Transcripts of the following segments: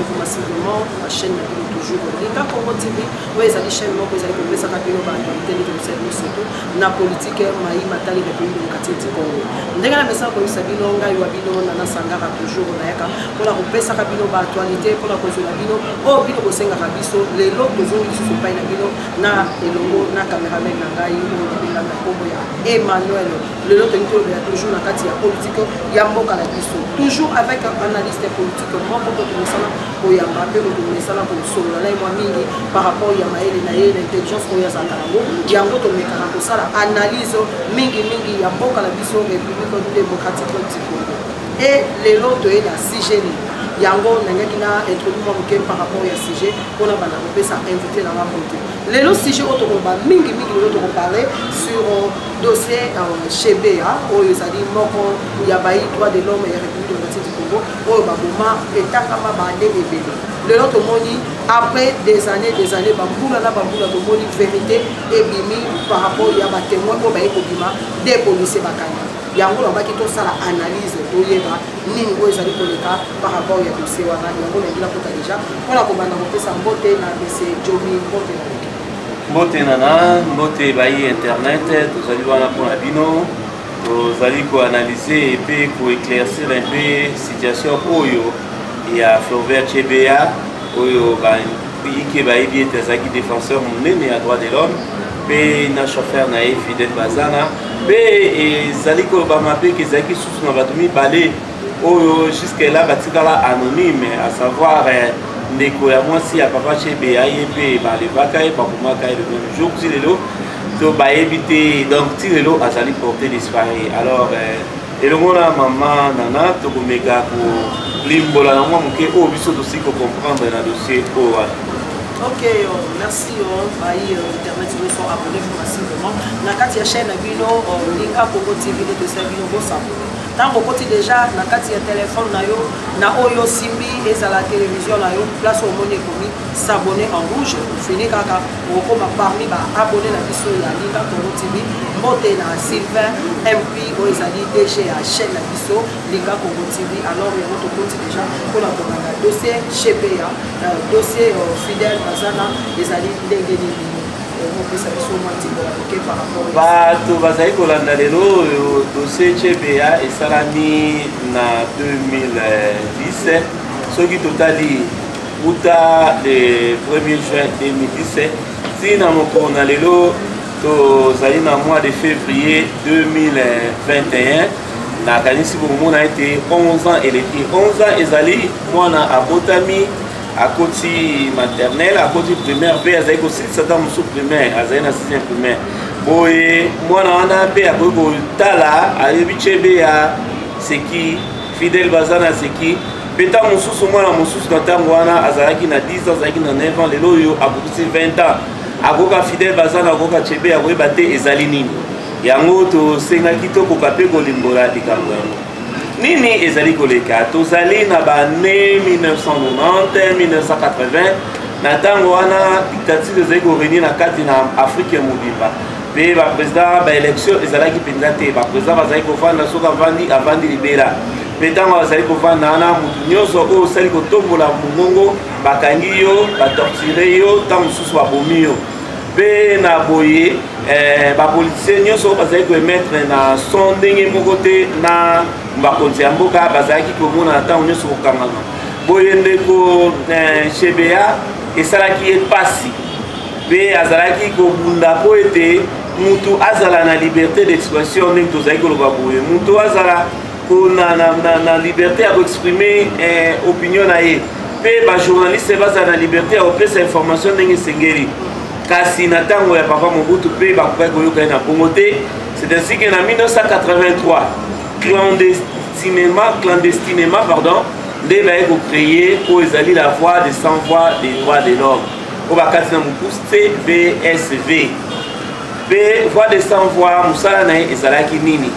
abonnez-vous massivement à la chaîne toujours Linga Congo TV. Oui, ils ont des chaînes, ils ont des chaînes, na politique mai matali République démocratique du Congo. Ndenge na message ko sabino ngai wa bino na sangaka toujours na yaka pour la repesa ka bino ba actualité pour la cause la bino o bino bosenga ka biso lelo tozongi susu pai na bino na elongo na cameraman na ngai o na kombo ya Emmanuel lelo tento ya toujours na kati ya politique ya mboka la biso toujours avec un analyste politique moko to tosala ko ya mbape ko tosala ko solo la moi mingi par rapport ya maele na ye l'intelligence ko ya zakango yango to mekana ko sala analyse mingi ya mboka la biso République démocratique du Congo et les lots de la CGN yango nangaki na introduit moi par rapport ya CG pour na bana pesa invité dans la montée les lots CG auto ba mingi lots to parler sur dossier chez BA o ezali moko ya bayi droit de l'homme et République démocratique du Congo o ba boma etakama ba ndebele le lot moni après des années bambula to moni vérité et bimi par rapport ya ba témoin ko ba ekobima des policiers bakanya yango na baki to sala analyse to yeba nini ko ezali koleka par rapport ya dossier wana yango na ngila kota déjà pona ko bana ko pesa mbote na dossier Jomi mbote mbote bayi internet tozali wana pona bino tozali ko analyser et puis ko éclaircir un peu situation oyo ya Flaubert Chebea oyo ba ike ba ebi ezaki défenseur monene ya droit de l'homme pe na chauffeur na Fidel Bazana pe ezali ko ba mape ke ezaki susu na bato mibale oyo jusque là batikala anonyme à savoir ndeko ya mwasi ya papa Chebea ye pe ba levaka ye pa komaka le même jour ti lelo to ba ebité donc ti lelo azali porté disparu alors elongo na mama nana to komeka ko limbola na mwa muke o biso to siko comprendre na dossier o wana. Ok, merci bayi internet nous sont abonnés massivement na kati ya chaîne bino Linga Congo TV de Sabino Bosa. Tant qu'on côté déjà na kati ya téléphone na yo na oyo simbi et à la télévision na yo place au monnaie komi s'abonner en rouge fini kaka ko ma parmi ba abonné na biso ya Linga Congo TV mbote na Sylvain MP o ezali DG à chaîne na biso Linga Congo TV alors il y a notre côté déjà pour la dossier CPA dossier Fidel Bazana ezali ndenge nini bato bazali kolanda lelo dossier CBA esalami na 2017 soki totali uta le 1er juin 2017 tina moko na lelo tozali na mois de février 2021 nakanisi bomona ete 11 ans eleki 11 ans ezali mwana abotami à côté maternelle, à côté primaire, puis à côté sous primaire, à 6e primaire. Boy, moi on a peu à côté tala, à l'ébitché c'est qui Fidel Bazana c'est qui. Péta mon sous moi mon sous dans Tangwana, à Zaraki na 10 ans, Zaraki na 9 ans, les loyo à côté 20 ans. À côté Fidel Bazana, à côté Chebe, à côté Baté et Zalini. Yango to senga kito ko kapé ko limbola dikambo. Nini ezali koleka tozali na bane 1990 1980 na tango wana dictature ezali korenir na kati na Afrique ya mobimba pe ba président ba élection ezalaki penza te ba président bazali kovanda soka avandi libera pe tango bazali kovanda na mutu nyonso oyo osali kotombola mongongo bakangi yo batorture yo ntango mosusu babomi yo pe na boye bapoliticien nyonso bazali koemettre na son ndenge moko te na bakonzi ya mboka bazalaki komona na ntango nyonso kokangama boye ndeko CBA esalaki ye pasi mpe azalaki kobunda mpo ete mutu azala na liberté d'expression ndenge tozalaki koloba boye mutu azala na liberté ya koexprime opinion na ye mpe bajournaliste bazala na liberté ya kopesa information ndenge esengeli kasi na ntango ya papa Mobutu mpe bakokaki koyoka ye na bongo te. C'est ainsi que en 1983 clandestinement pardon nde baye kocréer po ezali la voix des sans voix des droits de l'homme o bakati na mokusi CVSV mpe voix des sans voix mosala na ye ezalaki nini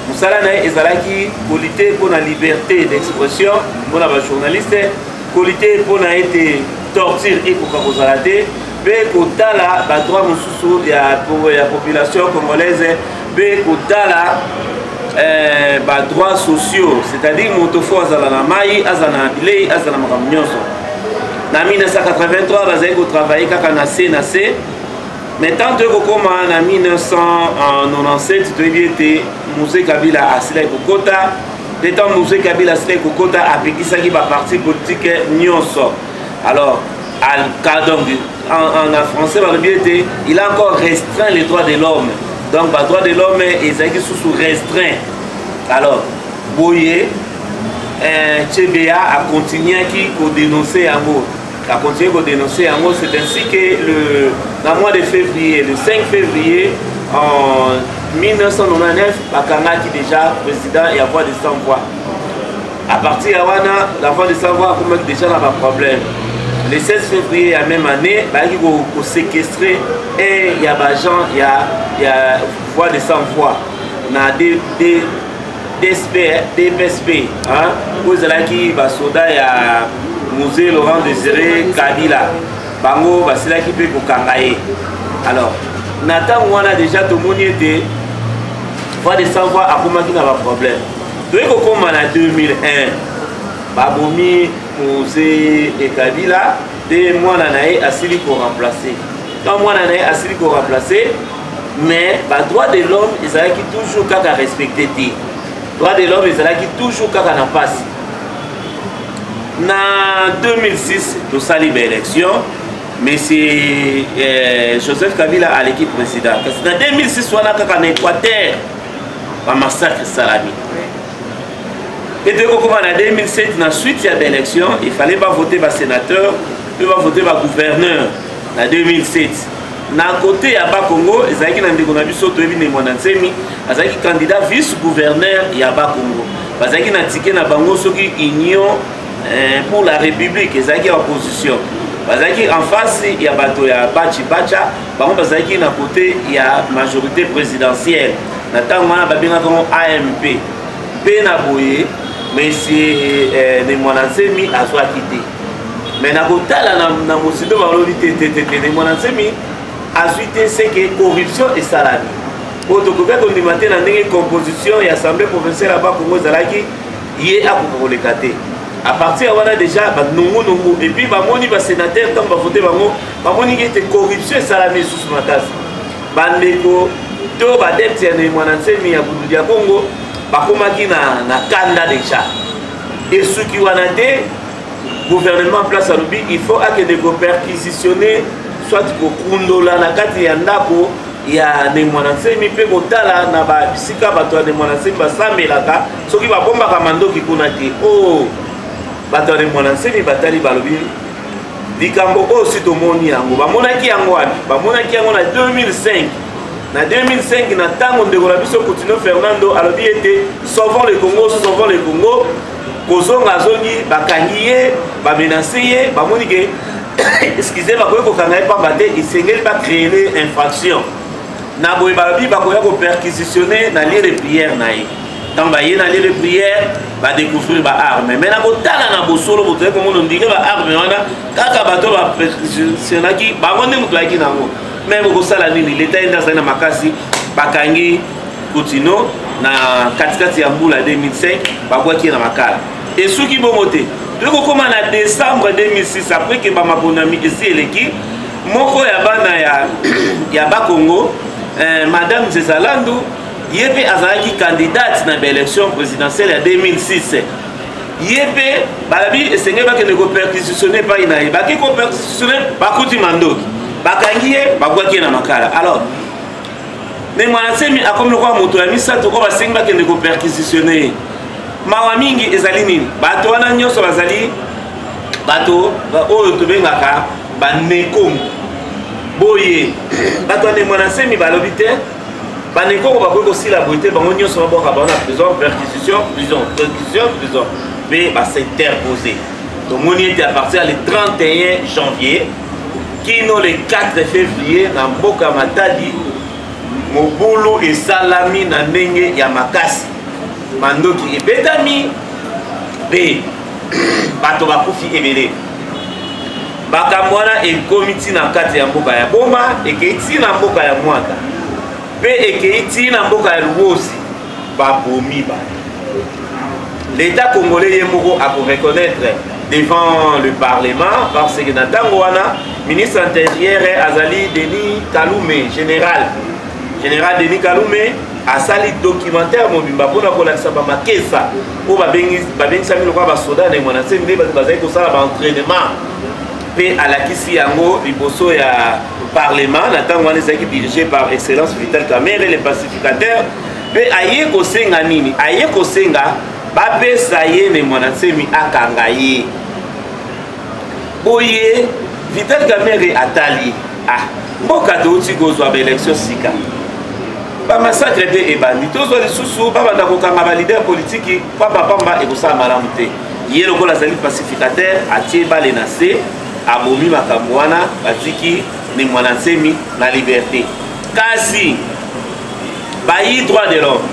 mosala na ye ezalaki kolite mpona liberté d'expression mpona bajournaliste kolite mpona ete torture ekoka kozala te mpe kotala badroit mosusu ya population congolaise mpe kotala droits sociaux, c'est-à-dire moto fo azala na mai azala na bilei azala makambo nyonso En 1983, bazali ko travailler kaka na C. Mais tant que kokoma en 1997, tu dis que Musée Kabila asila kokota, de temps Musée Kabila asila kokota apekisaki ba parti politique nyonso. Alors, en français, il a encore restreint les droits de l'homme. Donc, les droits de l'homme, ils sont sous restreint. Alors, Boye, Tchébéa a continué à dénoncer un mot. C'est ainsi que le mois de février, le 5 février en 1999, Bakanga qui déjà président et a voix de sans voix. À partir de là, la voix de sans voix a déjà un problème. Le 16 février de la même année, il faut séquestrer et il y a des gens, il y a voix de sans voix. On a des DPSP, vous avez qui va soda ya Musée Laurent Désiré Kabila. Bango va c'est là qui peut kangaye. Alors, Nathan on a déjà tout le monde était voix de sans voix à comment qui n'a pas problème. Donc comme en 2001, Babomi Musée et Kabila, des mois d'année à Sili pour remplacer. Quand moi d'année à Sili pour remplacer, mais les droits de l'homme, ils sont toujours qu'à respecter. Les droits de l'homme, ils sont toujours qu'à n'a pas. En 2006, tout ça libre élection, mais c'est Joseph Kabila à l'équipe présidente. En 2006, on a qu'à en Équateur, un massacre Salami. Et de en 2007, dans la suite de l'élection, il ne fallait pas voter par sénateur, il fallait voter par gouverneur en 2007. Dans le côté à Bas-Congo, il y a un candidat vice-gouverneur à Bas-Congo. Il y a un ticket dans Bango, Union pour la République, il y a une opposition. En face, il y a Bachi Bacha, il y a côté, il y a majorité présidentielle. Dans le AMP. Pénaboye, mais c'est les Monansemi à soi quitté. Mais na kotala na mosido baloli les Monansemi a suite c'est que corruption et salami. Pour to koka ko ndimate na ndenge composition et assemblée provinciale à Congo Zalaki yé a pour le caté. À partir wana déjà ba nungu et puis ba moni ba sénateur tant ba voter bango ba moni que corruption et salami sous matasi. Bandeko to ba depte ya les Monansemi ya Bundu ya Congo bakomaki na kanda déjà et ceux qui ont été gouvernement en place à l'obi il faut que de perquisitionner soit pour kundola na kati ya ndako ya ne Monansemi pe kotala na ba bisika bato ya Monansemi basamelaka soki babombaka mandoki kuna te oh bato ya Monansemi batali balobi likambo aussi tomoni yango bamonaki yango wapi bamonaki yango na 2005. En 2005, na tango ndeko na biso Coutinho Fernando alobi ete sauvons le Congo kozonga zongi bakangi ye bamenace ye bamoni ke excusez bakoki kokanga ye pamba te isengeli bacréer infraction na boye balobi bakoya koperquisitionner na lieu de prière na ye ntango baye na lieu de prière badécouvrir baarme mais na kotala na bosolo botoye komona ndenge baarme wana kaka bato baperquisitionnaki bango nde moto ayaki nango. Mais bokosala nini l'état est dans makasi bakangi Coutinho na katikati ya mbula 2005 babwaki na makala et soki bomote toko koma na décembre 2006 après que bamaponami esi eleki moko ya bana ya Bas-Congo madame Zezalandu yebe azalaki candidate na élection présidentielle ya 2006 yebe balabi esenge bakende ko perquisitionner pa ina ye baki ko perquisitionner bakuti mandoki bakangiye bagwaki na makala. Alors ne Monansemi akomi kwa moto ya misato ko basengi bakende ko perquisitionner mawa mingi ezali nini bato wana nyonso bazali bato oyo tobengaka banekongo boye bato ne Monansemi balobi te banekongo bakoki kosila boye te bango nyonso baboka bana prison perquisition mais s'interposer. Donc on était à partir du 31 janvier qui nous le 4 février na mboka Matadi mobulu et salami na ndenge ya makasi mandoki ebetami be bato bakufi ebele bakamwana ekomiti na kati ya mboka ya Boma ekeiti na mboka ya Mwanda pe ekeiti na mboka ya Luozi babomi ba l'État congolais yemoko a reconnaître devant le Parlement parce que Natangwana, ministre intérieur Azali Denis Kalume, général Denis Kalume, a sali documentaire mobimba pour la sabama kesa pour babengi sami lokwa ba soda na mwana se mbe bazai ko sala ba entraînement pe à la kisi yango liboso ya Parlement Natangwana ezaki dirigé par excellence Vital Kamerhe les pacificateurs pe aye ko senga nini aye ko senga ba pesa ye ne mwana semi akanga ye boye Vital Kamerhe atali mboka touti kozwa ba élection sika ba massacre de ebandi tozo les susu ba banda ko kanga ba leader politique pamba et ko sa malamu te ye lokola zali pacificateur atie bale na se abomi makambo wana batiki ni mwana nsemi na liberté kasi bayi droit de l'homme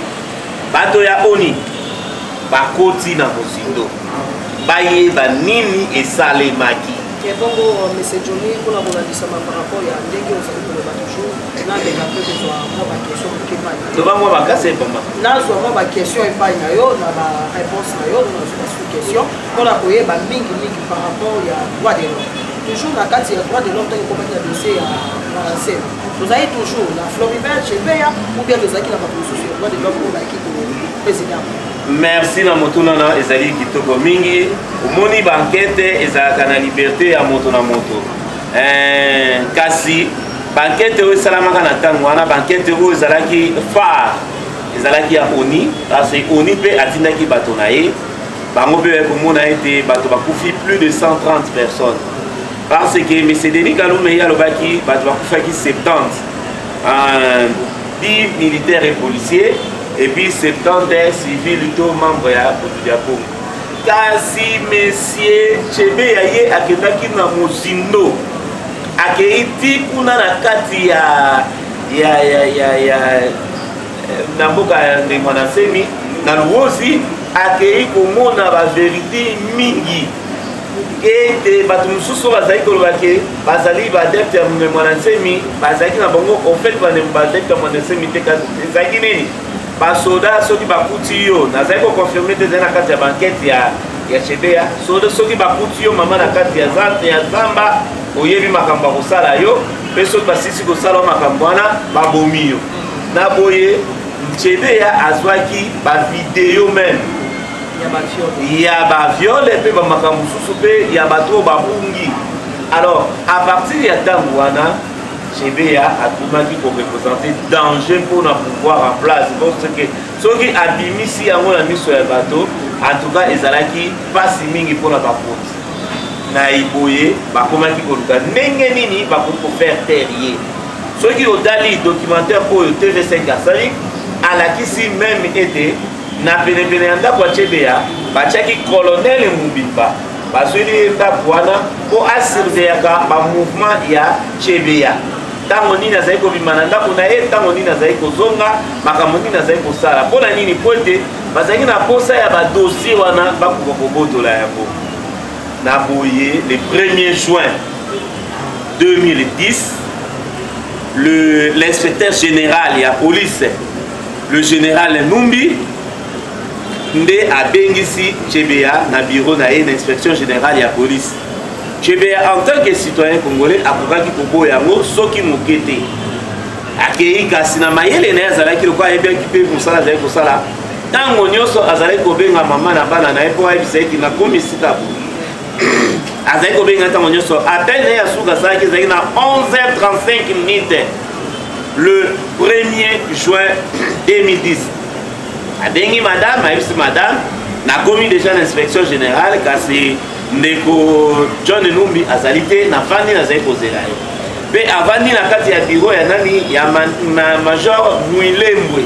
bato ya oni bakoti na kozindo bayeba nini esalemaki bongo monsieur Johnny pour la bonadisama par rapport à ndenge aux amis de toujours na de la peu de moi ba question qui pas to ba moi ba kase pamba na so moi ba question et pas na yo na ba réponse na yo na so question pour la koyeba mingi par rapport à droit de l'homme toujours na kati ya droit de l'homme tant qu'on va dossier à c'est vous avez toujours la Floribert chez Béa ou bien les acquis la proposition sur droit de l'homme pour la qui président. Merci na moto nana ezali kitoko mingi omoni banquete ezalaka na liberté ya moto na moto kasi banquete oyo esalamaka na ntango wana banquete oyo ezalaki phare ezalaki ya oni kasi oni mpe atindaki bato na ye bango mpe komona ete bato bakufi plus de 130 personnes parce que M. Denis Kalume alobaki bato bakufaki 70 10 militaires et policiers et puis 70 civils tout membres ya Congo. Kasi monsieur Chebe yaye akendaki na mozindo akeiti kuna na kati ya na mboka de Mwanasemi na Luozi akei komona ba vérité mingi ete bato mosusu bazali kolobaki bazali badepte ya Mwanasemi bazalaki na bango en fait badepte ya Mwanasemi te ezalaki nini basoda soki bakuti yo nazali koconfirme te ezali na kati ya bankete ya Chebea soda soki bakuti yo mama na kati ya zamba oyebi makambo ya kosala yo mpe soki basisi kosala yo makambo wana babomi yo na boye Chebea azwaki bavideo meme ya baviole mpe bamakambo mosusu mpe ya bato babungi alors à partir ya ntango wana Chebea atumaki korepresente danger mpona pouvoir en place parce que soki abimisi yango na miso ya bato en tout cas ezalaki mpasi mingi mpona bakoti na iboye bakomaki koluka ndenge nini bakoki kofaire taire ye soki otali documentaire oyo TV5 asali alakisi meme ete na penepene ya ndako ya Chebea batiaki colonel Mubimba bazweli ndako wana mpo asurveyaka bamouvement ya Chebea ntango nini azali kobima na ndako na ye ntango nini azali kozonga makambo nini azali kosala mpo na nini mpo ete bazalaki na posa ya badossier wana bakoka kobotola yango na boye le 1er juin 2010 l'inspecteur général ya police le général Numbi nde abengisi Chebea na bureau na ye na inspection générale ya police Chebea en tant que citoyen congolais akokaki koboya yango soki moke te akei kasi na mayele na ye azalaki lokwa ayebaki mpe mosala azali kosala ntango nyonso azali kobenga mama na bana na ye mpo ayebisa ete nakomi esika azali kobenga ntango nyonso appel na ye ya suka azalaki ezalaki na 11h35 minutes le 1er juin 2010 abengi madame ayebisi madame nakomi déjà na inspection générale kasi ndeko John Numbi azali te nafandi nazali kozela ye mpe avandi na kati ya biro ya nani ya major Mwilembwe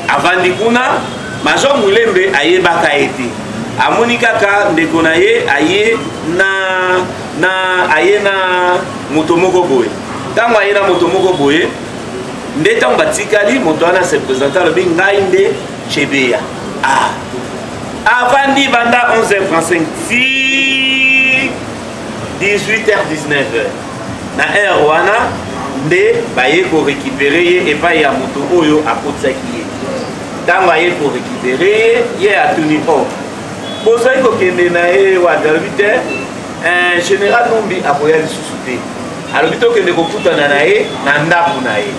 avandi kuna major Mwilembwe ayebaka ete amoni kaka ndeko na ye aye na moto moko boye ntango aye na moto moko boye nde ntango batikali moto wana se présenta alobi ngai nde Chebea avandi banda 11h35 ti 18h19 na heure wana nde baye korécupere ye epai ya moto oyo akotisaki ye ntango aye korécupere ye atuni o bozali kokende na ye wana alobi te général Numbi akoya lisusu te alobi te okende kokutana na ye na ndako na ye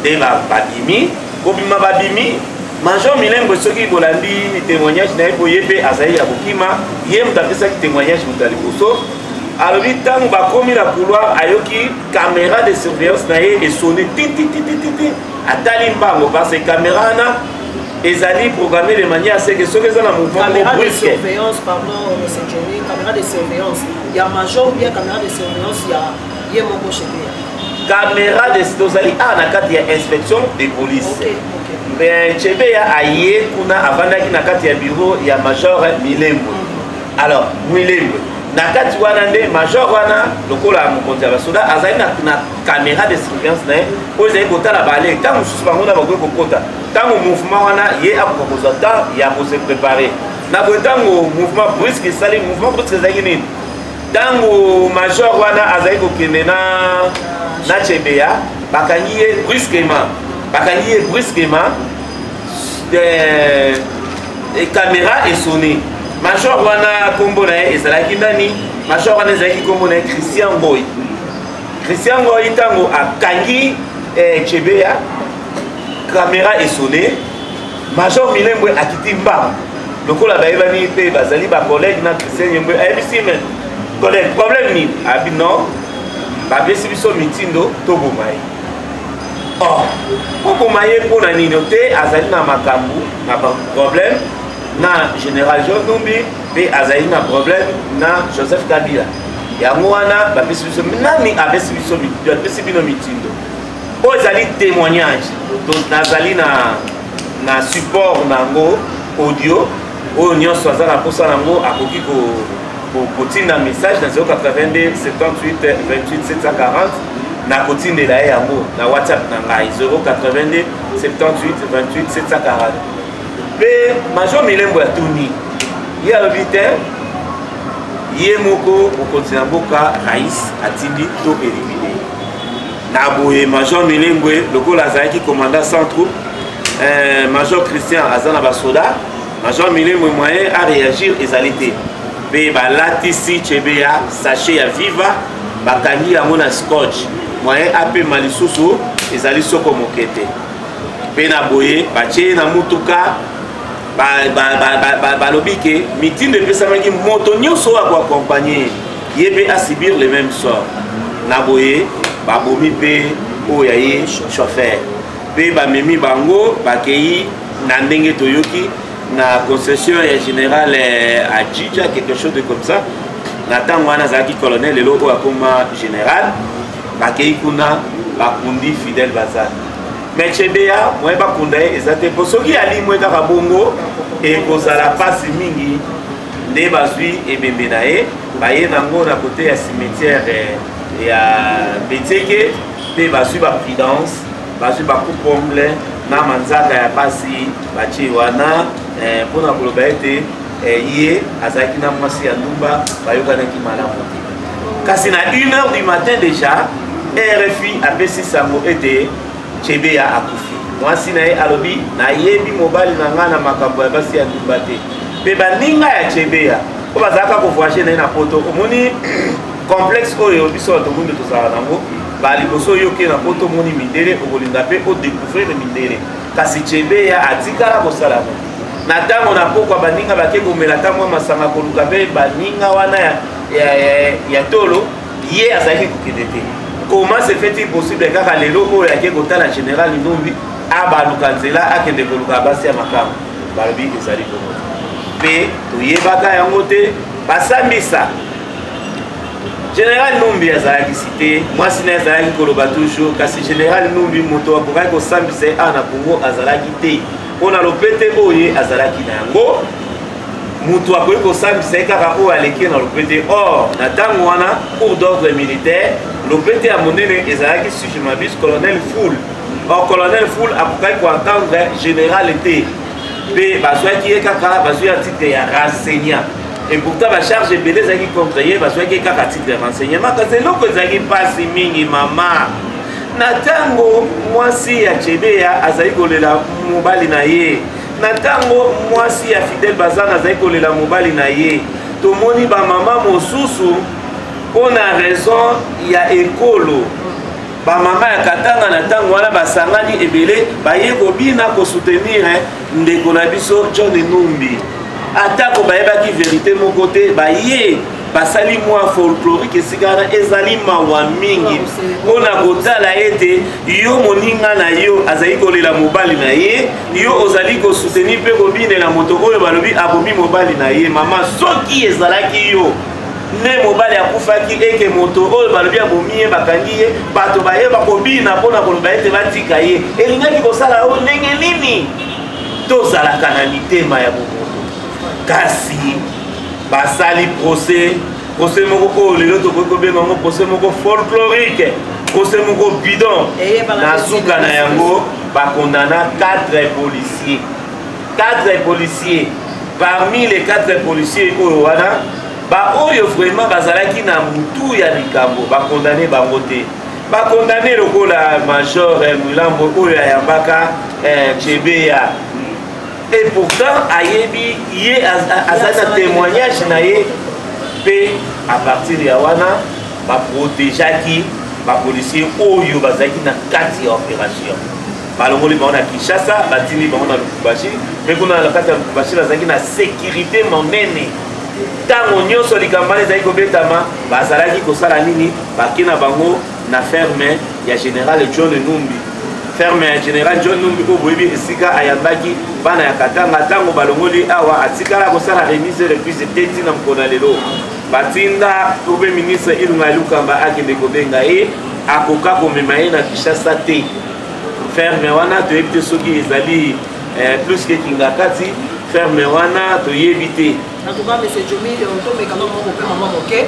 nde babimi kobima babimi Major Milembwe soki bolandi témoignage na ye po ye mpe azali ya kokima ye moto apesaki témoignage moto ya liboso alobi ntango bakomi na couloir ayoki caméra de surveillance na ye esone tititititi atali mbango parce que caméra wana ezali programmé de manière à ce que soki eza na mouvement caméra de surveillance pardon monsieur Johnny caméra de surveillance ya major ou bien caméra de surveillance ya ye moko chebe caméra de tozali na kati ya inspection de police mais chebe ya aye kuna avandaki na kati ya bureau ya major Milembwe alors Milembwe na kati wana nde major wana lokola mokonzi ya basoda azali na caméra de surveillance na ye oyo ezali kotala bale ntango mosusu bango na bakoki kokota ntango mouvement wana ye akoka kozwa temps ya kose prépare na boye ntango mouvement brusque esali mouvement brusque ezalaki nini ntango major wana azali kokende na chebeya bakangi ye brusquement caméra esone major wana kombo na ye ezalaki nani major wana ezalaki kombo na ye Christian Ngoyi ntango akangi chebeya caméra esone major Milembwe akiti mbango lokola bayebani mpe bazali bacollègue na Christian Ngoyi ayebisi me collègue problème nini abi non bapesi biso mitindo toboma ye oboma ye mpona nini te azali na makambo na problème na général John Numbi mpe azali na problème na Joseph Kabila yango wana bapesi biso nani apesi bino mitindo oyo ezali témoignage nazali na support nango audio oyo nyonso aza na mposa nango akoki kotinda message na 082 78 28 740 na kotindela ye yango na whatsapp na ngai 082 78 28 740 mpe major Milembwe atuni ye alobi te ye moko mokonzi na mboka rais atindi to élimine na boye major Milembwe lokola azalaki commandant sans troupe major Christian aza na basoda major Milembwe moyen a réagir ezali te mpe balatisi chebeya sachet ya viva bakangi yango na scotch moyen apema lisusu ezali soko moke te mpe na boye batie na mutuka balobi ke mitindo epesamaki moto nyonso oyo akoakompagne ye mpe asibir le même sort na boye babomi mpe oyo aye chauffeur mpe bamemi bango bakei na ndenge toyoki na concession ya général Adjidja quelque chose de comme ça na ntango wana azalaki colonel lelo oyo akoma général bakei kuna bakundi fidèle bazali mais chebeya moye bakunda ye eza te mpo soki alimwe kaka bongo ekozala mpasi mingi nde bazwi ebembe na ye baye nango na kote ya cimetière ya Beteke mpe bazwi baprudence bazwi bakupomble na manzaka ya pasi batie wana mpona koloba ete ye azalaki na mwasi ya ndumba bayokanaki malamu te kasi na 1h du matin déjà RFI apesi sango ete chebeya akufi mwasi na ye alobi nayebi mobali na ngai na makambo ya basi ya ndumba te mpe baninga ya chebeya oyo bazalaka kovoyage na ye na poto omoni complexe oyo biso tomundi tozala nango baliboso oyoki na poto omoni mindele okolinga mpe odécouvrir mindele kasi chebeya atikala kosalama na ntango na pokwa baninga bake komela ntango masanga koluka mpe baninga wana ya tolo ye azalaki kokende te comment se fait-il possible kaka lelo oyo ake kotala général Numbi abaluka nzela akende koluka basi ya makambo balobi ezali bongo mpe toyebaka yango te basambisa général Numbi azalaki site mwasi na azalaki koloba toujours kasi général Numbi moto akokaki kosambisa ye awa na Congo azalaki te mpona lopete oyo azalaki na yango mutu akoki kosambisa ye kaka oyo aleki na lopete or na ntango wana cour d'ordre militaire lopete ya monene ezalaki sujet mabis colonel Foul or colonel Foul akokaki koentendre général te mpe bazwaki ye kaka bazwi ya titre ya renseignant et pourtant bacharge ebele ezalaki contre ye bazwaki ye kaka titre ya renseignement kasi eloko ezalaki mpasi mingi mama na ntango mwasi ya chebeya azali kolela mobali na ye na ntango mwasi ya Fidèle baza nazali kolela mobali na ye tomoni bamama mosusu mpona raison ya ekolo bamama ya Katanga na ntango wana basangani ebele baye kobina kosoutenir ndeko na biso John Numbi atako bayebaki vérité moko te baye basali mwa folklorique esika wana ezali mawa mingi mpona kotala ete yo moninga na yo azali kolela mobali na ye yo ozali kosoutenir mpe kobinela moto oyo balobi abomi mobali na ye mama soki ezalaki yo ne mobali akufaki eke moto oyo balobi abomi ye bakangi ye bato bayeba kobina mpona koloba ete batika ye elingaki kosala oyo ndenge nini tozalaka na mitema ya bomoto kasi basali procès moko oyo lelo tokoki kobenga yango procès moko folklorique procès moko bidon na suka na yango bakondana 4 policiers parmi les 4 policiers oyo wana baoyo vraiment bazalaki na mutu ya likambo bakondane bango te bakondane lokola major Mwilambo oyo ayambaka Chebeya et pourtant ayebi ye azana témoignage na ye pe à partir ya wana baprotégeaki bapolicier oyo bazalaki na kati ya opération balongoli bango na Kinshasa batindi bango na Lubumbashi mpe kuna na kati ya Lubumbashi bazalaki na sécurité monene ntango nyonso likambo wana ezalaki kobetama bazalaki kosala nini bake na bango na ferme ya général John Numbi ferme ya général John Numbi oyo boyebi esika ayambaki bana ya Katanga ntango balongoli awa atikala kosala remise reprise te ntina mokolo lelo batinda obe ministre Ilunga Lukamba akende kobenga ye akoka komema ye na Kinshasa te ferme wana toyebi te soki ezali plus ke Kingakati ferme wana toyebi te. En tout cas, M. Djomi, on tombe quand même au peu maman moqué.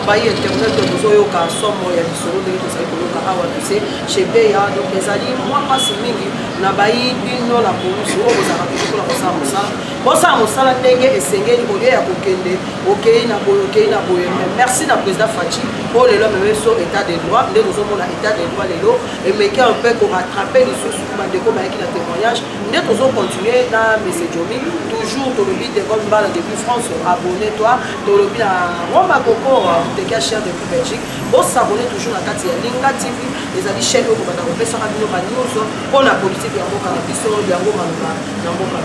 Baye internet de nous oyoka somo ya bisoro de tout ça pour le kawa tu sais chez Beya donc les alliés moi pas si mingi na bayi bino la police o bozaka toujours la kosa mosala ndenge esengeli ko ya kokende OK na boye merci na président Fachi pour le même so état de droit les nous sommes na état de droit lelo et mais qui un peu pour rattraper les sources de comme qui la témoignage nous devons continuer dans M. Djomi toujours dans le but de comme bala depuis France abonne-toi dans le but à Roma Coco de cacher depuis Belgique bon s'abonner toujours à Katia Linga TV les amis chaîne au Bata Robé ça radio banioso pour la politique ya mboka na biso ya ngoma na mboka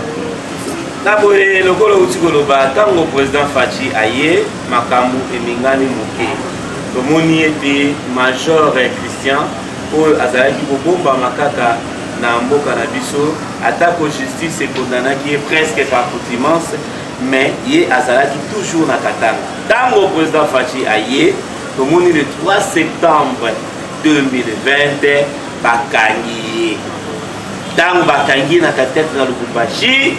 na boye lokolo utikoloba tango président Fachi aye makambu emingani moke tomoni ete major Christian oyo azalaki kobomba makaka na mboka na biso atako justice ekondanaki ye presque par contumace mais ye azalaki toujours na Katanga tango président Fachi aye tomoni le 3 septembre 2020 bakangi tango bakangi na katete na Lubumbashi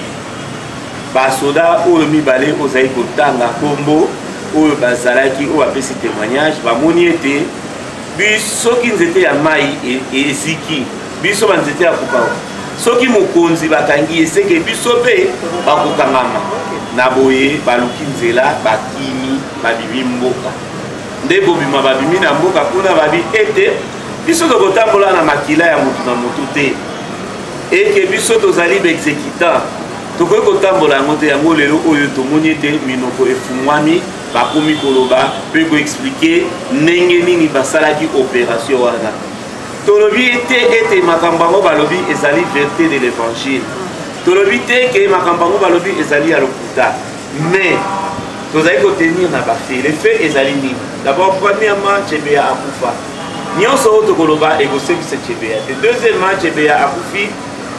basoda oyo mibale ozali kotanga kombo oyo bazalaki oyo apesi témoignage bamoni ete soki nzete ya mai eziki biso banzete ya kokao soki mokonzi bakangi eseke biso mpe bakokangama na boye baluki nzela bakimi babimi mboka nde bobima babimi na mboka kuna babi ete biso tokotambola na makila ya motu na motu te eke biso tozali baexécutant tokoki kotambola yango te yango lelo oyo tomoni ete minoko efungwami bakomi koloba mpe koexplike ndenge nini basalaki opération wana tolobi ete makambo yango balobi ezali vérité de l'évangile tolobi te ke makambo yango balobi ezali ya lokuta mais tozali kotenir na bafe le fait ezali nini d'abord premièrement Chebeya akufa nyonso oyo tokoloba ekosekisa Chebeya te deuxièmement Chebeya akufi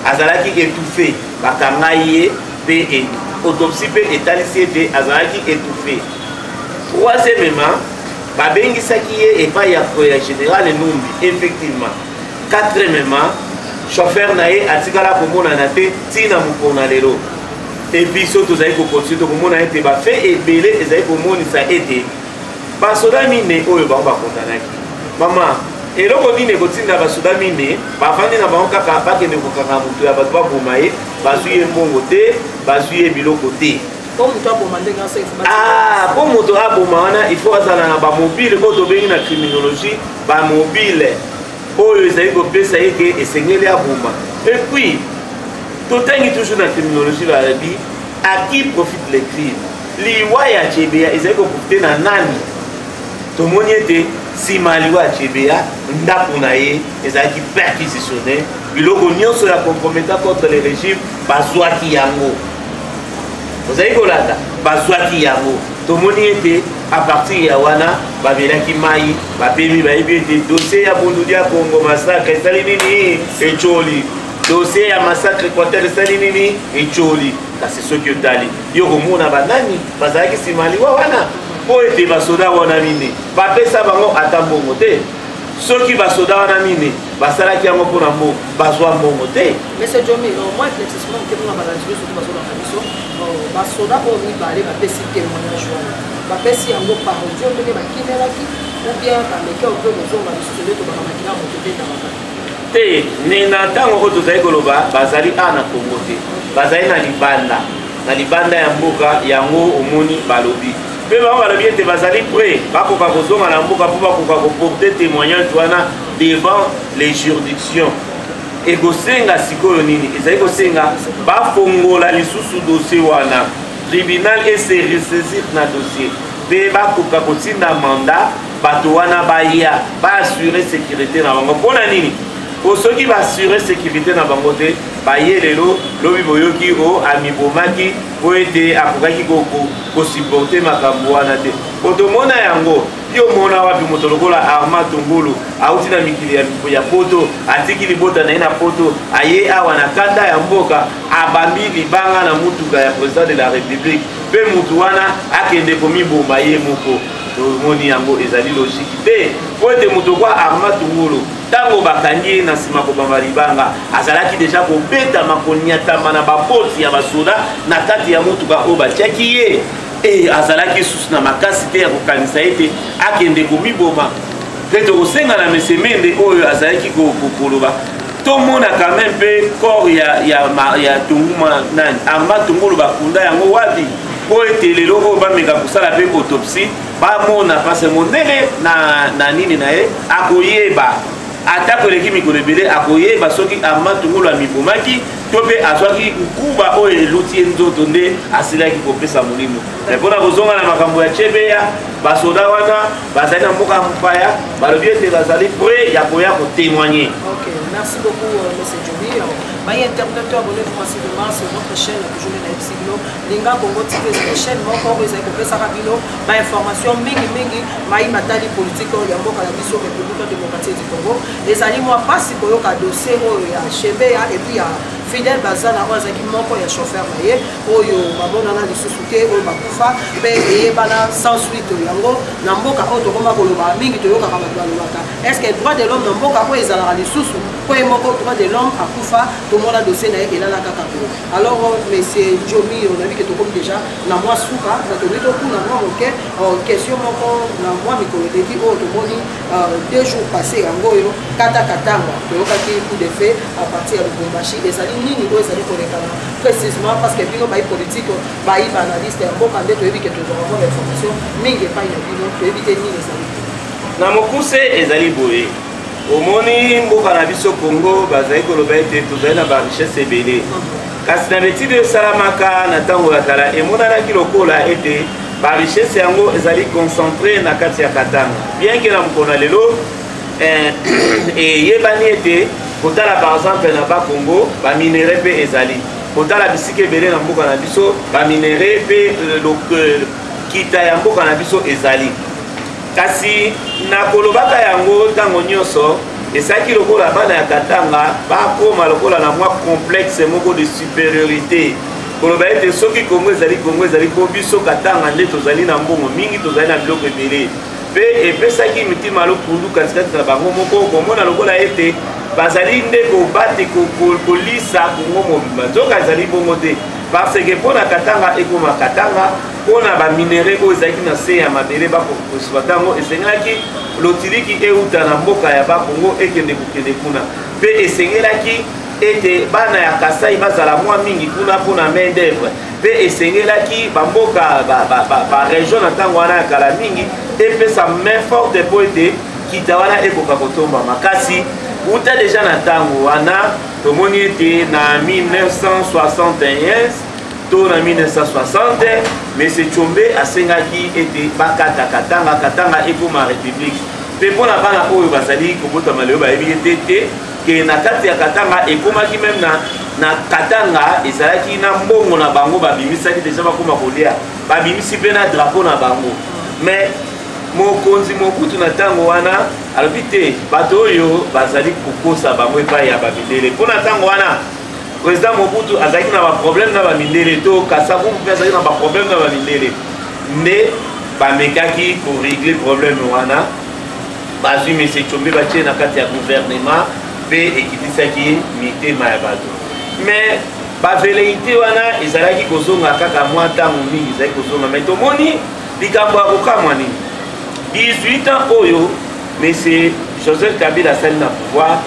azalaki étouffé bakanga ye mpe autopsie mpe etalisi ete azalaki étouffé troisièmement babengisaki ye epai ya général Numbi effectivement quatrièmement chauffeur na ye atikala komonana te ntina mokona lelo epuis so tozali kokontinue tokomona ete bafe ebele ezali komonisa ete basoda mine oyo bango bakondanaki mama eloko nini ekotinda basoda mine bafandi na bango kaka bakende kokanga moto ya bato baboma ye bazwi ye mbongo te bazwi ye biloko te po moto aboma wana ifo azala na bamobile oyo tobengi na criminologie bamobile oyo ezali kopesa ye ke esengeli aboma epuis totangi toujours na terminologie balobi à qui profite les crimes liwa ya CBA ezali koprofite na nani tomoni ete nsima liwa ya CBA ndako na ye ezalaki perquisitionné biloko nyonso ya compromettant contre le régime bazwaki yango ozali kolanda bazwaki yango tomoni ete à partir ya wana babelaki mai bapemi bayebi ete dossier ya bundudi ya Congo massacre esali nini ecoli dossier ya massacre Équateur esali nini ecoli kasi soki otali yo komona banani bazalaki nsima liwa wana po ete basoda wana mine bapesa bango ata mbongo te soki basoda wana mine basalaki yango mpona mbo bazwa mbongo te. Monsieur Djomi, moi éclaircissement ke mona balandi biso soki bazolaka biso basoda oyo mibale bapesi témoignage wana bapesi yango par audio ndenge bakinelaki ou bien bameki oyo mpe bozonga lisusu nde tobakamaki na moto te na bakati te na ntango oyo tozali koloba bazali a na Congo te bazali na libanda ya mboka yango omoni balobi mpe bango balobi ete bazali prêt bakoka kozonga na mboka mpo bakoka koporte témoignage wana devant les juridictions ekosenga sikoyo nini ezali kosenga bafongola lisusu dossier wana tribunal ese resaisir na dossier mpe bakoka kotinda mandat bato wana baya baassurer sécurité na bango mpona nini po soki baassurer sécurité na bango te baye lelo lobi boyoki o amibomaki po ete akokaki kosupporte makambo wana te po tomona yango yo mona wapi moto lokola Armand Tungulu auti na mikili ya poto atiki libota na ye na poto aye awa na kanda ya mboka abambi libanga na mutuka ya président de la république mpe mutu wana akende komiboma ye moko tomoni yango ezali logique te po ete moto kwa Armand Tungulu ntango bakangi ye na nsima kobamba libanga azalaki deja kobeta makoniatama na baboti ya basoda na kati ya mutuka oyo batiaki ye azalaki susu na makasi te ya kokanisa ete akende komiboma mpe tokosenga na mese Mende oyo azalaki koloba tomona quand même mpe corps ya Tunguma nani Armand Tungulu bakunda yango wapi po ete lelo oyo bameka kosala mpe autopsie bamona pase mondele na nini na ye akoyeba atako eleki mikolo ebele akoyeba soki Armand Tungulu amibomaki to mpe azwaki nkuba oyo eluti ye nzoto nde asilaki kopesa molimo mpona kozonga na makambo ya CBA basoda wana bazali na mboka ya mopaya balobi ete bazali prêt ya koya kotémoigner. Ok, merci beaucoup monsieur Djomi. Baye interpréteur abonnez-vous massivement sur notre chaîne toujours na Epsigno Linga Congo TV sur chaîne moko oyo ezali kopesaka bino bainformation mingi mai matali politique oyo ya mboka na biso République démocratique du Congo ezali mwa pasi koyoka dossier oyo ya CBA et puis ya Fidel Bazana oyo azalaki moko ya chauffeur na ye oyo bamonana lisusu te oyo bakufa mpe eyebana sans suite yango na mboka oyo tokoma koloba mingi toyokaka bato balobaka estce droit de l'homme na mboka oyo ezalaka lisusu po ye moko droit de l'homme akufa tomona dossier na ye elala kaka po alors monsieur Djomi onabi ke tokomi déjà na mwa suka na tokomi tokuna mwa moke question moko na mwa mikolo eleki oyo tomoni 2 jours passé yango oyo katakatanga toyokaki coup de fait à partir ya Lubumbashi ezali nini oyo ezali kolekana précisément parce que bino bayi politique bayi baanalyste ya mboka nde toyebi ke tozwaka mwa bainformation mingi epai na bino toyebi te nini ezali na mokuse ezali boye omoni mboka na biso Congo bazali koloba ete tozali na barichesse ebele kasi na betide esalamaka na ntango ya kala emonanaki lokola ete barichesse yango ezali concentré na kati ya Katanga bien ke na mokona lelo eyebani ete kotala par exemple na Congo baminere mpe ezali kotala bisika ebele na mboka na biso baminere mpe kita ya mboka na biso ezali kasi na kolobaka yango ntango nyonso esaki lokola bana ya Katanga bakoma lokola na mwa complexe moko de supériorité koloba ete soki Congo ezali po biso Katanga nde tozali na mbongo mingi tozali na biloko ebele mpe epesaki mitima lopundu katikati na bango moko komona lokola ete bazali nde kobate kolisa Congo mobimba nzoka ezali bongo te parce que mpona Katanga ekoma Katanga mpona baminere oyo ezalaki na se ya mabele bakokosuba ntango esengelaki lotiliki euta na mboka ya bakongo ekende kokende kuna mpe esengelaki ete bana ya Kasai bazala mwa mingi kuna mpona main d'œuvre mpe esengelaki bamboka baregion na ntango wana ya kala mingi epesa main forte mpo ete kita wana ekoka kotomba makasi uta déjà na tango wana tomoni ete na 1971 to na 1960 monsieur Tshombe asengaki ete bakata katanga ekoma république pe mpona bana oyo bazali kobotama lelo bayebi ete te ke na kati ya katanga ekomaki meme na katanga ezalaki na mbongo na bango babimisaki deja bakoma kolia babimisi mpe na drapeau na bango mais mokonzi Mobutu na ntango wana alobi te bato oyo bazali kokosa bango epai ya bamindele mpona ntango wana président Mobutu azalaki na baproblème na bamindele to Kasavubu mpe azalaki na baproblème na bamindele nde bamekaki korégle problème wana bazwi monsieur Tshombe batie na kati ya gouvernement mpe ekitisaki mitema ya bato mais baveleité wana ezalaki kozonga kaka mwa ntango mingi ezalaki kozonga mais tomoni likambo ya kokamwa nini 18 ans oyo monsieur Joseph Kabila asali na pouvoir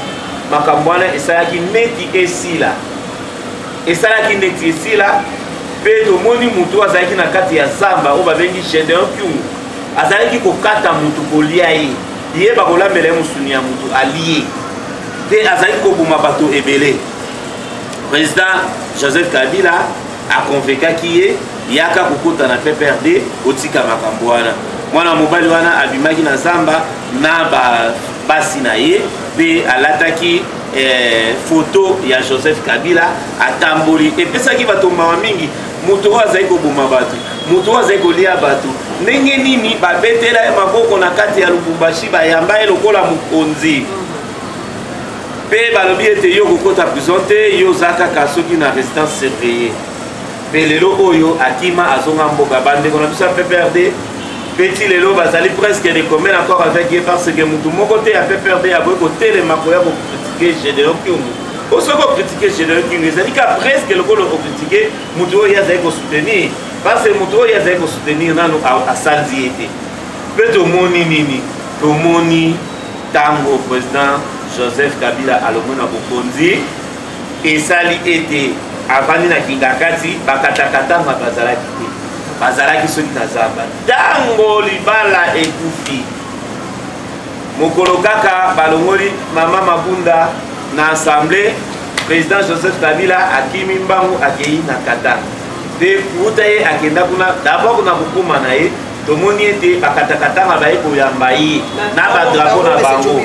makambo wana esalaki neti esila mpe tomoni mutu azalaki na kati ya zamba oyo babengi Gédéon Kyungu azalaki kokata mutu kolia ye bakolambela ye mosuni ya mutu alie mpe azalaki koboma bato ebele président Joseph Kabila akonvekaki ye yaka kokota na PPRD otika makambo wana mwana mobali wana abimaki na zamba na basi na ye mpe alataki photo ya Joseph Kabila atamboli epesaki bato mawa mingi mutu oyo azali koboma bato mutu oyo azali kolia bato ndenge nini babetela ye maboko na kati ya Lubumbashi bayamba ye lokola mokonzi mpe balobi ete yo kokota prison te yo oza kaka soki na résidence surveillée mpe lelo oyo akima azonga mboka bandeko na biso ya PPRD petit lelo bazali presque recommande encore avec ye parce que mutu moko te ya PPRD aboyi kotelema koya kokritike Gédéon Kyungu osoki okritike Gédéon Kyungu ezali ka presque lokolo okritike mutu oyo azali kosoutenir parce que mutu oyo azali kosoutenir nano asalisi ye te mpe tomoni nini tomoni ntango président Joseph Kabila alongo na bokonzi esali ete avandi na kingakati bakatakatanga bazalaki te bazalaki soki na zamba ntango libala ekufi mokolo kaka balongoli mama Mabunda na assemblée président Joseph Kabila akimi mbangu akei na katanga mpe kuta ye akenda kuna d'abord na kokoma na ye tomoni ete bakatakatanga baye koyamba ye na badrapo na bango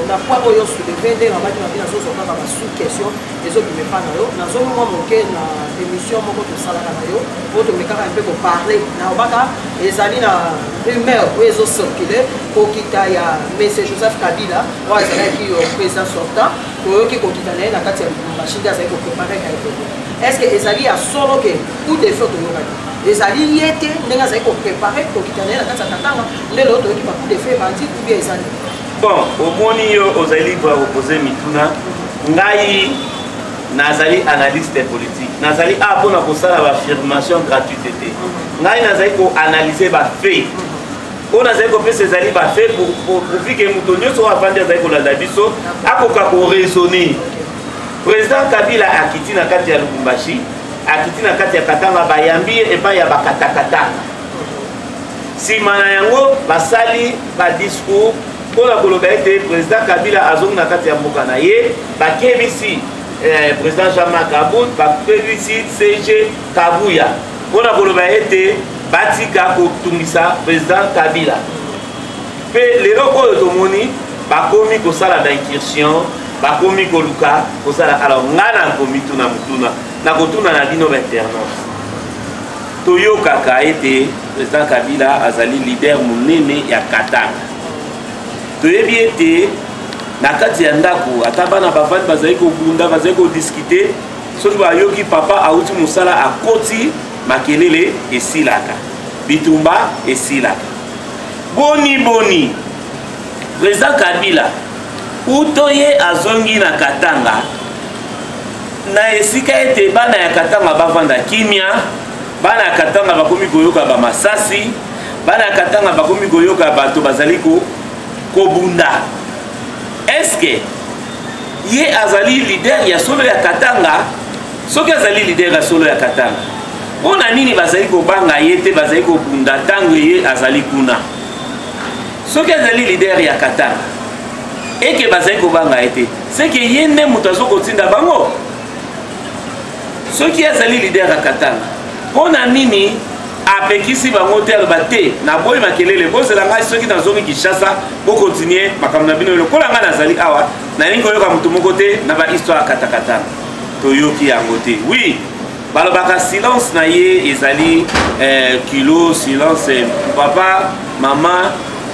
na point oyo soulevé nde nabaki nabi nazozokaka basous-question ezobimepa na yo nazomoma moke na émission moko tosalaka na yo oyo tomekaka mpe koparle nayobaka ezali na rumeur oyo ezocircule kokita ya monsieur Joseph Kabila oyo azalaki président sortant koyoki kokita na ye na kati ya Lubumbashi nde azali koprépare kaye est ce que ezali ya solo ke ou de fait toyokaki ezali ye te ndenge azali koprépare kokita na ye na kati ya katanga nde lelo toyoki ba coup de fait bandi ou bien ezali bon omoni yo ozali libre opose mituna ngai nazali analyste politique nazali mpona kosala baaffirmation gratuite te ngai nazali koanalyse bafait oyo nazali kopesa ezali bafait profike moto nyonso oyo avandi azali kolanda biso akoka koraisonner président Kabila akiti na kati ya Lubumbashi akiti na kati ya katanga bayambi ye epai ya bakatakatanga nsima na yango basali badiscours mpona koloba ete président Kabila azongi na kati ya mboka na ye bakebisi président Jean-Marc Aboud bakebisi CG Kabuya mpona koloba ete batika kotungisa président Kabila mpe lelo oyo tomoni bakomi kosala baincursion bakomi koluka kosala alors nga nakomi tuna motuna nakotuna na bino bainternaute toyokaka ete président Kabila azali leader monene ya katanga toyebi ete na kati ya ndako ata bana bavandi bazali kobunda bazali kodiskute soki bayoki papa auti mosala akoti makelele esilaka bitumba esilaka boni président Kabila uto ye azongi na katanga na esika ete bana ya katanga bavanda kimia bana ya katanga bakomi koyoka bamasasi bana ya katanga bakomi koyoka bato bazali kobunda eske ye azali leader ya solo ya katanga soki azali leader ya solo ya katanga mpona nini bazali kobanga ye te bazali kobunda ntango ye azali kuna soki azali leader ya katanga et que bazai ko banga été c'est que yene mutazo kotinda bango ce qui azali leader à Katanga pona nini apekisi bango te albate na boy makelele bozela ngai soki nazongi Kinshasa bo continuer makamna bino lokola nga nazali awa na ningo yoka mutu moko te na ba histoire katakata toyoki yango te oui balobaka silence na ye ezali kilo silence papa mama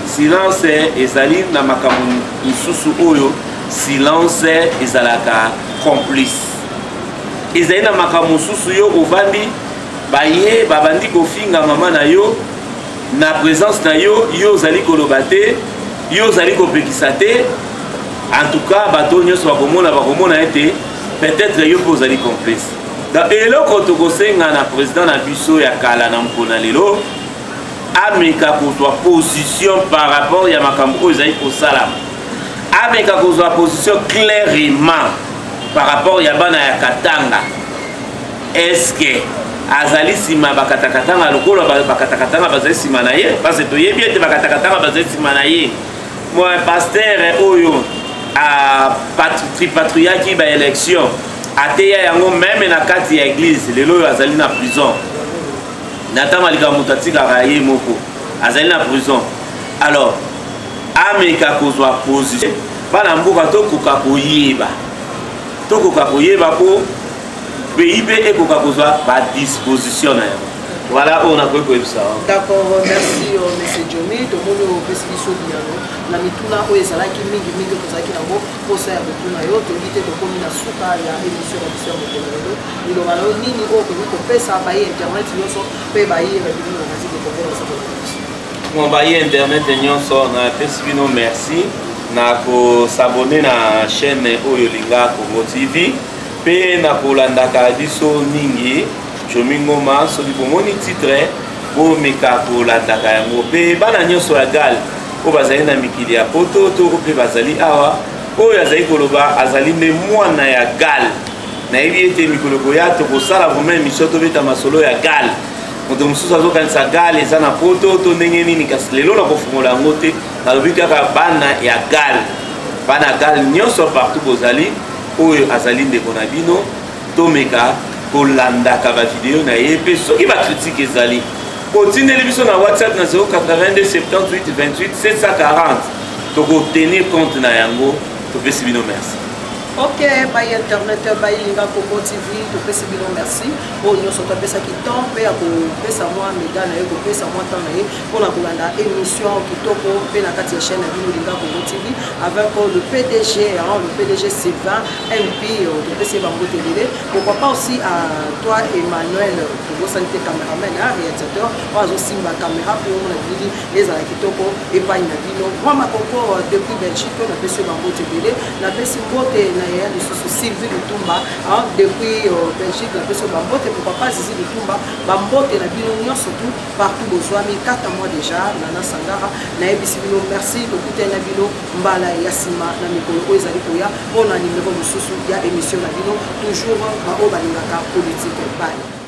silence ezali na makambo isusu oyo silence ezalaka complice ezali na makambo isusu yo ovandi baye babandi kofinga mama na yo na présence na yo yo zali koloba te yo zali kopekisa te en tout cas bato nyonso bakomona ete peut-être yo mpo ozali complice donc eloko tokosenga na président na biso ya kala na mpona lelo ameka kozwa position par rapport ya makambo oyo ezali kosalama ameka kozwa position clairement par rapport ya bana ya Katanga est-ce que azali sima bakatakatanga lokolo bakatakatanga bazali sima na ye parce que toyebi ete bakatakatanga bazali sima na ye moi pasteur oyo a tripatriaki ba élection ateya yango même na kati ya église lelo oyo azali na prison natama likambo tatikaka ye moko azali na prison alors ameka kozwa position bana mboka tokoka po PIB et Coca-Cola par disposition. Voilà, on a compris ça. D'accord, merci M. Djomé. Tout le monde peut se dire na mituna o ezalaki mingi kozalaki nango posa ya mituna yo tolite tokomi na suka ya émission ya biso ya mokolelo liloba na nini oyo komi kopesa baye internet nyonso mpe bayire bino na kasi kokokela mon baye internet nyonso na pesi bino merci na kosabone na chaîne oyo linga Congo TV pe na kolandaka biso ningi Djomé Ngoma soki bomoni titre bomeka kolandaka yango pe bana nyonso ya gal o bazali na mikili ya poto to pe bazali awa oyo azali koloba azali nde mwana ya gal nayebi ete mikolo koya tokosala vraiment émission tobeta masolo ya gal moto mosusu azokanisa gal eza na poto to ndenge nini kasi lelo nakofungola yango te nalobi kaka bana ya gal nyonso partout bozali oyo azali ndeko na bino tomeka kolandaka bavideo na ye mpe soki bakritike ezali kotineli biso na whatsapp na 082 78 28 740 tokotenir compte na yango topesi bino merci. Ok, by internet, by Linga Congo TV, tu peux se dire merci. Oh, nous sommes à pesa qui tombe, à pesa moi, mesdames, à pesa moi, tant pour la Kolanda émission qui toko, na katia chaîne à Linga Congo TV avec le PDG Sylvain MP, tu peux se voir télé. Pourquoi pas aussi à toi Emmanuel, pour vos santé caméraman, réalisateur, moi aussi ma caméra pour mon avis les à qui toko et pas une avis. Moi ma concours depuis Belgique, on a pesa voir télé, na pesa ya lisusu Sylvie Lutumba depuis Belgique la personne bambote pourquoi pas Zizi Lutumba bambote na bino nyonso surtout partout bozwami 4 mois déjà Nana Sangara na ebisi bino merci tokute na bino mbala ya sima na mikolo oyo ezali koya mpona numéro mosusu ya émission na bino toujours o balingaka politique bye.